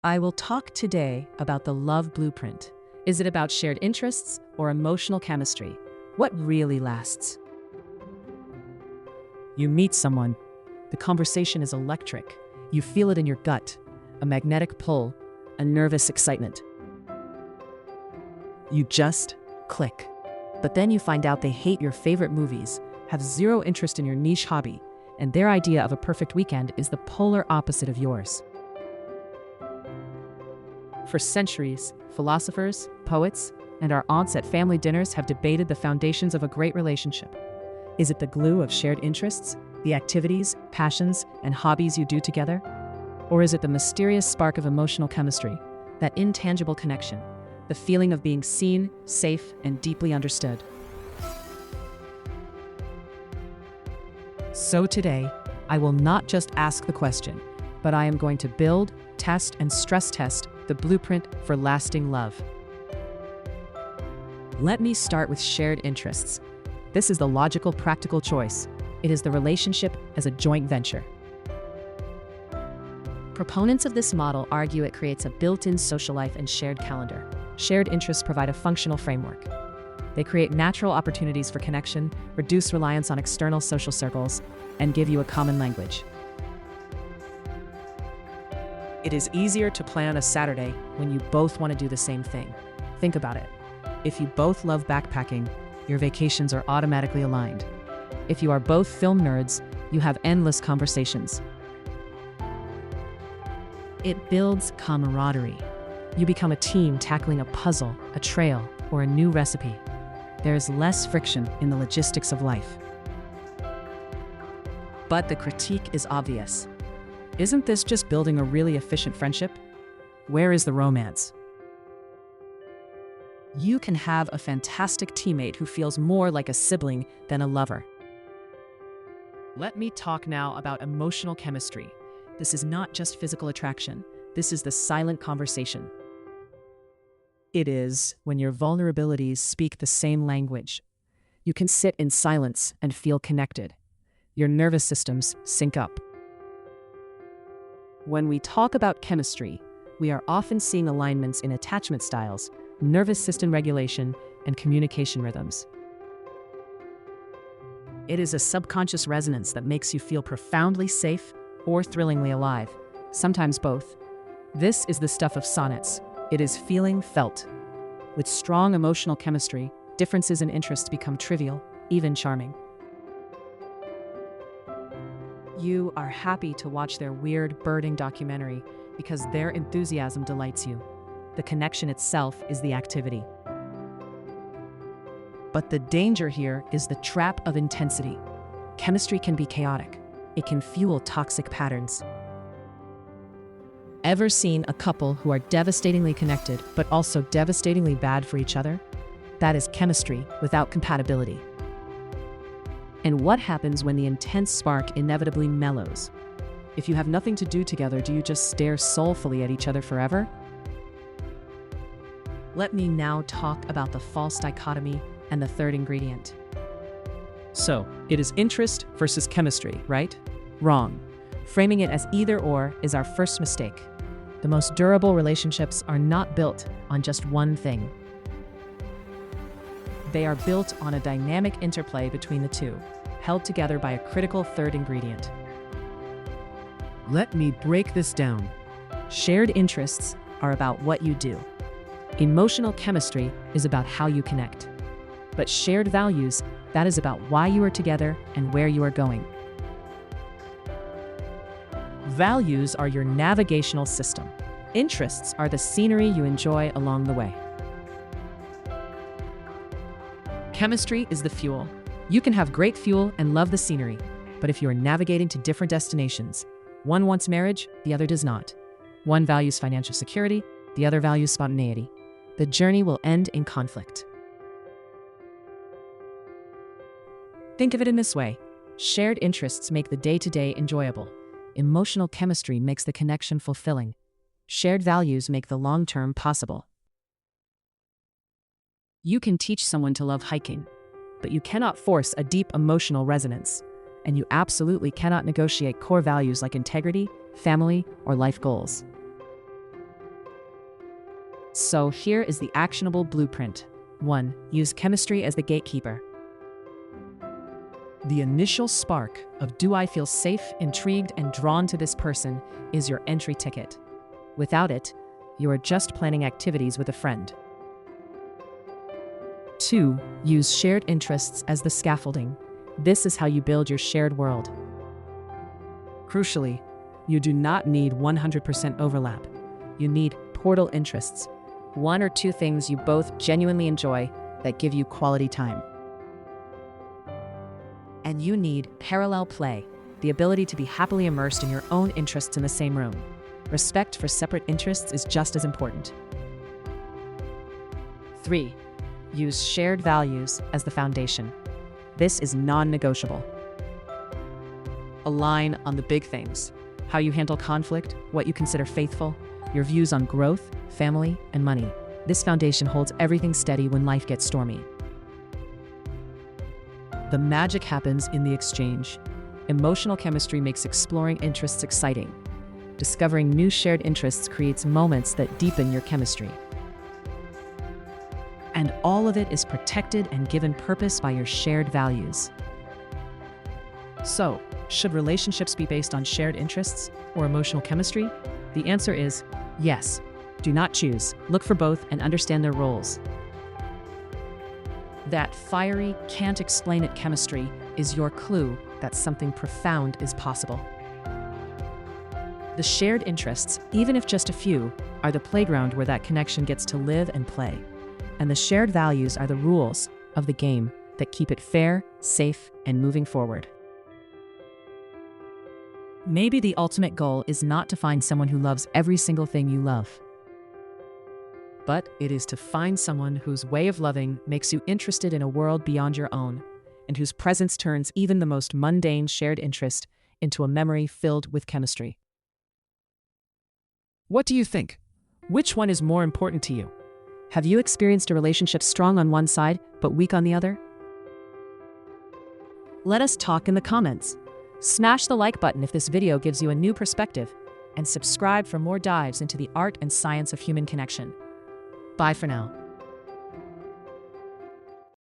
I will talk today about the love blueprint. Is it about shared interests or emotional chemistry? What really lasts? You meet someone. The conversation is electric. You feel it in your gut, a magnetic pull, a nervous excitement. You just click. But then you find out they hate your favorite movies, have zero interest in your niche hobby, and their idea of a perfect weekend is the polar opposite of yours. For centuries, philosophers, poets, and our aunts at family dinners have debated the foundations of a great relationship. Is it the glue of shared interests, the activities, passions, and hobbies you do together? Or is it the mysterious spark of emotional chemistry, that intangible connection, the feeling of being seen, safe, and deeply understood? So today, I will not just ask the question, but I am going to build, test, and stress test the blueprint for lasting love. Let me start with shared interests. This is the logical, practical choice. It is the relationship as a joint venture. Proponents of this model argue it creates a built-in social life and shared calendar. Shared interests provide a functional framework. They create natural opportunities for connection, reduce reliance on external social circles, and give you a common language. It is easier to plan a Saturday when you both want to do the same thing. Think about it. If you both love backpacking, your vacations are automatically aligned. If you are both film nerds, you have endless conversations. It builds camaraderie. You become a team tackling a puzzle, a trail, or a new recipe. There is less friction in the logistics of life. But the critique is obvious. Isn't this just building a really efficient friendship? Where is the romance? You can have a fantastic teammate who feels more like a sibling than a lover. Let me talk now about emotional chemistry. This is not just physical attraction. This is the silent conversation. It is when your vulnerabilities speak the same language. You can sit in silence and feel connected. Your nervous systems sync up. When we talk about chemistry, we are often seeing alignments in attachment styles, nervous system regulation, and communication rhythms. It is a subconscious resonance that makes you feel profoundly safe or thrillingly alive, sometimes both. This is the stuff of sonnets. It is feeling felt. With strong emotional chemistry, differences in interest become trivial, even charming. You are happy to watch their weird birding documentary because their enthusiasm delights you. The connection itself is the activity. But the danger here is the trap of intensity. Chemistry can be chaotic. It can fuel toxic patterns. Ever seen a couple who are devastatingly connected but also devastatingly bad for each other? That is chemistry without compatibility. And what happens when the intense spark inevitably mellows? If you have nothing to do together, do you just stare soulfully at each other forever? Let me now talk about the false dichotomy and the third ingredient. So, it is interest versus chemistry, right? Wrong. Framing it as either or is our first mistake. The most durable relationships are not built on just one thing. They are built on a dynamic interplay between the two, held together by a critical third ingredient. Let me break this down. Shared interests are about what you do. Emotional chemistry is about how you connect. But shared values, that is about why you are together and where you are going. Values are your navigational system. Interests are the scenery you enjoy along the way. Chemistry is the fuel. You can have great fuel and love the scenery, but if you are navigating to different destinations, one wants marriage, the other does not. One values financial security, the other values spontaneity. The journey will end in conflict. Think of it in this way. Shared interests make the day-to-day enjoyable. Emotional chemistry makes the connection fulfilling. Shared values make the long-term possible. You can teach someone to love hiking, but you cannot force a deep emotional resonance, and you absolutely cannot negotiate core values like integrity, family, or life goals. So here is the actionable blueprint. 1. Use chemistry as the gatekeeper. The initial spark of do I feel safe, intrigued, and drawn to this person is your entry ticket. Without it, you are just planning activities with a friend. 2. Use shared interests as the scaffolding. This is how you build your shared world. Crucially, you do not need 100% overlap. You need portal interests. 1 or 2 things you both genuinely enjoy that give you quality time. And you need parallel play, the ability to be happily immersed in your own interests in the same room. Respect for separate interests is just as important. 3. Use shared values as the foundation. This is non-negotiable. Align on the big things: how you handle conflict, what you consider faithful, your views on growth, family, and money. This foundation holds everything steady when life gets stormy. The magic happens in the exchange. Emotional chemistry makes exploring interests exciting. Discovering new shared interests creates moments that deepen your chemistry. And all of it is protected and given purpose by your shared values. So, should relationships be based on shared interests or emotional chemistry? The answer is yes. Do not choose. Look for both and understand their roles. That fiery, can't explain it chemistry is your clue that something profound is possible. The shared interests, even if just a few, are the playground where that connection gets to live and play. And the shared values are the rules of the game that keep it fair, safe, and moving forward. Maybe the ultimate goal is not to find someone who loves every single thing you love, but it is to find someone whose way of loving makes you interested in a world beyond your own, and whose presence turns even the most mundane shared interest into a memory filled with chemistry. What do you think? Which one is more important to you? Have you experienced a relationship strong on one side but weak on the other? Let us talk in the comments. Smash the like button if this video gives you a new perspective, and subscribe for more dives into the art and science of human connection. Bye for now.